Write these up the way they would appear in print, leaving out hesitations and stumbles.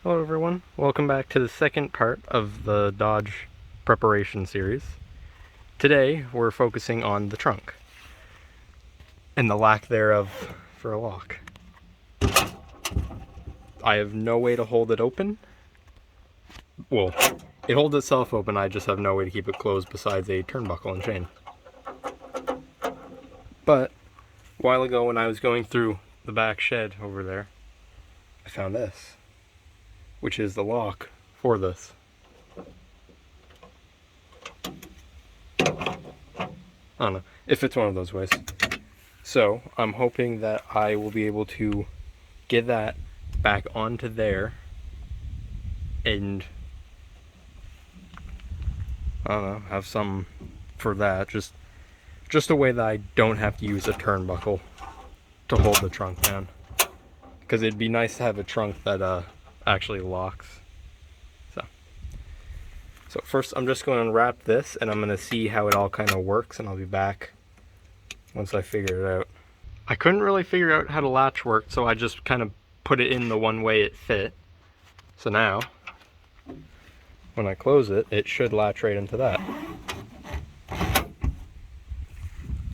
Hello everyone, welcome back to the second part of the Dodge preparation series. Today we're focusing on the trunk and the lack thereof for a lock. I have no way to hold it open. Well, it holds itself open, I just have no way to keep it closed besides a turnbuckle and chain. But a while ago when I was going through the back shed over there, I found this, which is the lock for this. I don't know, it fits one of those ways. So I'm hoping that I will be able to get that back onto there and I don't know, have some for that. Just a way that I don't have to use a turnbuckle to hold the trunk down. Because it'd be nice to have a trunk that actually locks. So first I'm just going to unwrap this and I'm going to see how it all kind of works, and I'll be back once I figure it out. I couldn't really figure out how the latch worked, so I just kind of put it in the one way it fit. So now, when I close it, it should latch right into that.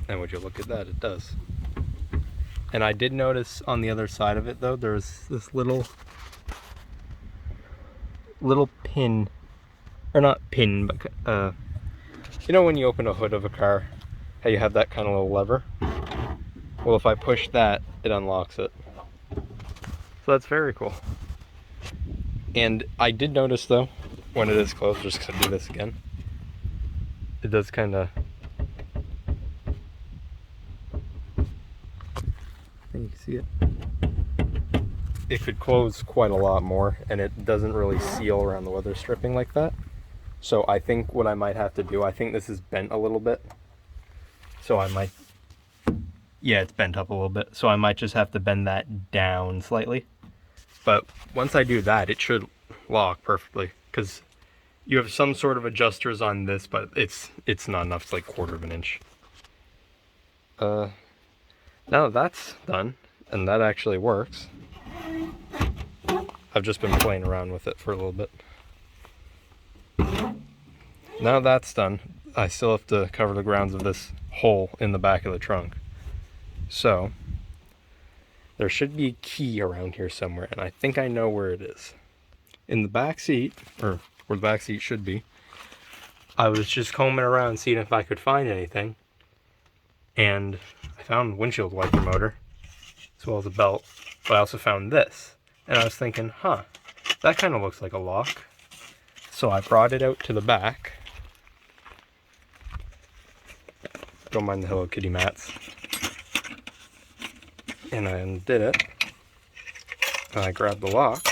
And would you look at that, it does. And I did notice on the other side of it though, there's this little pin, or not pin, but you know when you open a hood of a car, how you have that kind of little lever? Well, if I push that, it unlocks it. So that's very cool. And I did notice though, when it is closed, just gonna do this again, it does kind of, I think you can see it. It could close quite a lot more, and it doesn't really seal around the weather stripping like that. So I think what I might have to do, I think this is bent a little bit. So I might, yeah, it's bent up a little bit. So I might just have to bend that down slightly. But once I do that, it should lock perfectly, because you have some sort of adjusters on this, but it's not enough. It's like 1/4 of an inch. Now that's done, and that actually works. I've just been playing around with it for a little bit. Now that's done, I still have to cover the grounds of this hole in the back of the trunk. So there should be a key around here somewhere, and I think I know where it is. In the back seat, or where the back seat should be, I was just combing around seeing if I could find anything, and I found windshield wiper motor as well as a belt, but I also found this, and I was thinking, that kind of looks like a lock. So I brought it out to the back. Don't mind the Hello Kitty mats. And I undid it, and I grabbed the lock,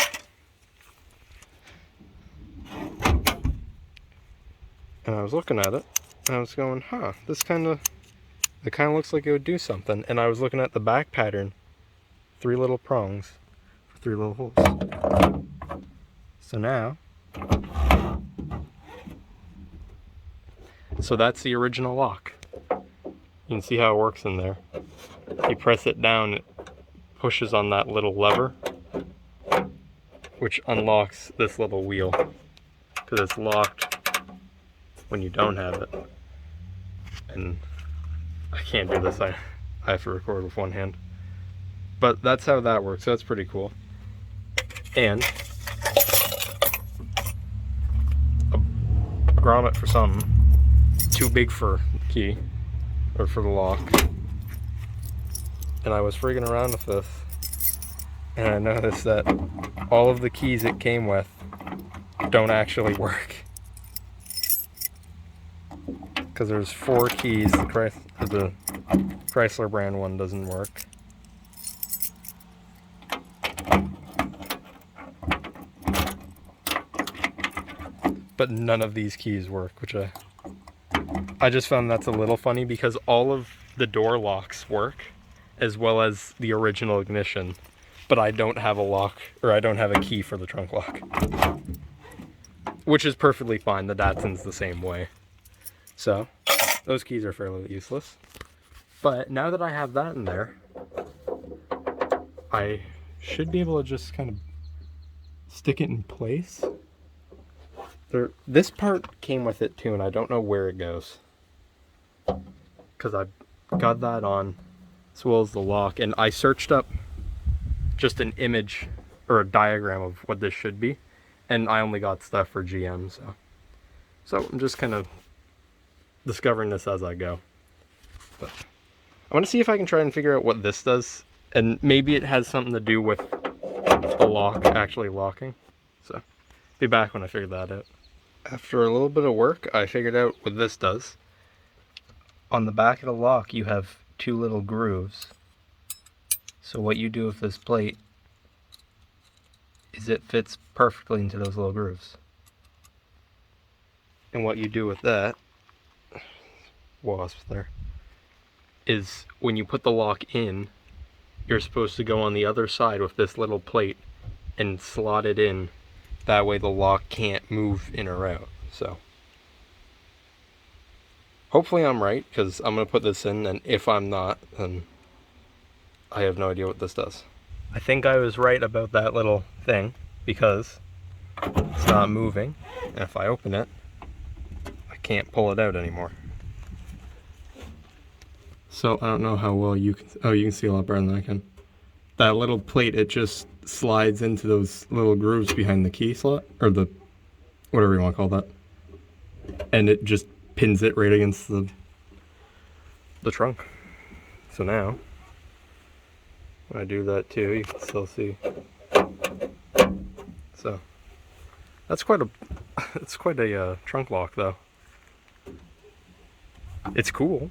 and I was looking at it, and I was going, this kind of looks like it would do something. And I was looking at the back pattern, 3 little prongs for 3 little holes. So now, so that's the original lock. You can see how it works in there. You press it down, it pushes on that little lever, which unlocks this little wheel, because it's locked when you don't have it. And I can't do this, I have to record with one hand. But that's how that works. That's pretty cool. And a grommet for something, too big for the key, or for the lock. And I was freaking around with this, and I noticed that all of the keys it came with don't actually work. Because there's 4 keys, the Chrysler brand one doesn't work. But none of these keys work, which I just found that's a little funny, because all of the door locks work, as well as the original ignition, but I don't have a lock, or I don't have a key for the trunk lock. Which is perfectly fine, the Datsun's the same way. So, those keys are fairly useless. But now that I have that in there, I should be able to just kind of stick it in place. This part came with it too, and I don't know where it goes. Because I got that on, as well as the lock, and I searched up just an image or a diagram of what this should be, and I only got stuff for GM, so I'm just kind of discovering this as I go. But I want to see if I can try and figure out what this does, and maybe it has something to do with the lock actually locking. So be back when I figure that out. After a little bit of work, I figured out what this does. On the back of the lock, you have two little grooves. So what you do with this plate is it fits perfectly into those little grooves. And what you do with that, wasp there, is when you put the lock in, you're supposed to go on the other side with this little plate and slot it in. That way the lock can't move in or out. So hopefully I'm right, because I'm going to put this in, and if I'm not, then I have no idea what this does. I think I was right about that little thing, because it's not moving, and if I open it, I can't pull it out anymore. So I don't know how well you can, oh, you can see a lot better than I can. That little plate, it just slides into those little grooves behind the key slot, or the, whatever you want to call that. And it just pins it right against the trunk. So now, when I do that too, you can still see. So that's quite a trunk lock though. It's cool.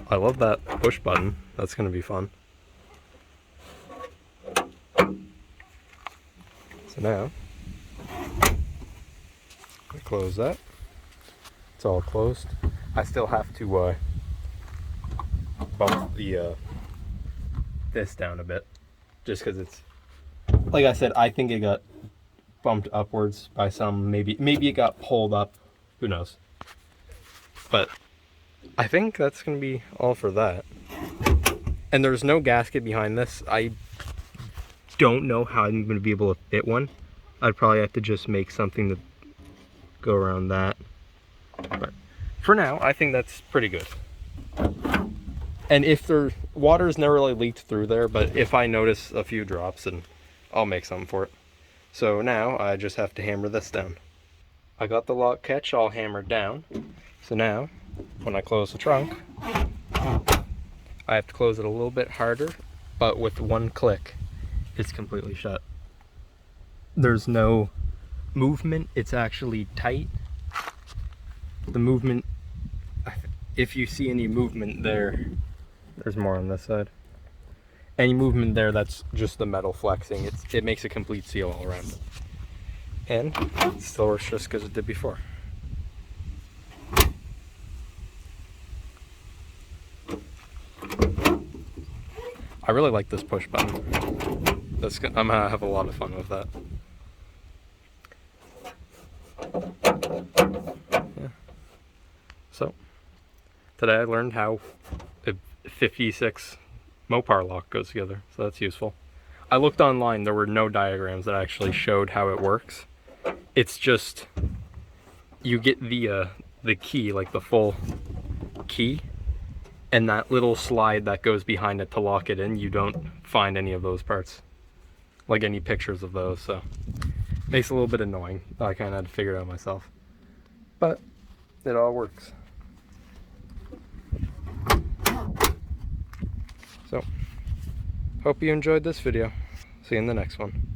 I love that push button. That's gonna be fun. So now, I close that. It's all closed. I still have to bump the this down a bit, just because it's, like I said, I think it got bumped upwards by some, maybe it got pulled up, who knows. But I think that's gonna be all for that. And there's no gasket behind this. I don't know how I'm gonna be able to fit one. I'd probably have to just make something to go around that. But for now, I think that's pretty good. And if water's never really leaked through there, but if I notice a few drops, then I'll make something for it. So now I just have to hammer this down. I got the lock catch all hammered down. So now, when I close the trunk, I have to close it a little bit harder, but with one click, it's completely shut. There's no movement, it's actually tight. The movement, if you see any movement there, there's more on this side. Any movement there, that's just the metal flexing. It makes a complete seal all around. And it still works just because it did before. I really like this push button. I'm gonna have a lot of fun with that. Yeah. So today I learned how a 56 Mopar lock goes together, so that's useful. I looked online, there were no diagrams that actually showed how it works. It's just, you get the key, like the full key, and that little slide that goes behind it to lock it in, you don't find any of those parts, like any pictures of those, so makes it a little bit annoying. I kind of had to figure it out myself, but it all works. So, hope you enjoyed this video. See you in the next one.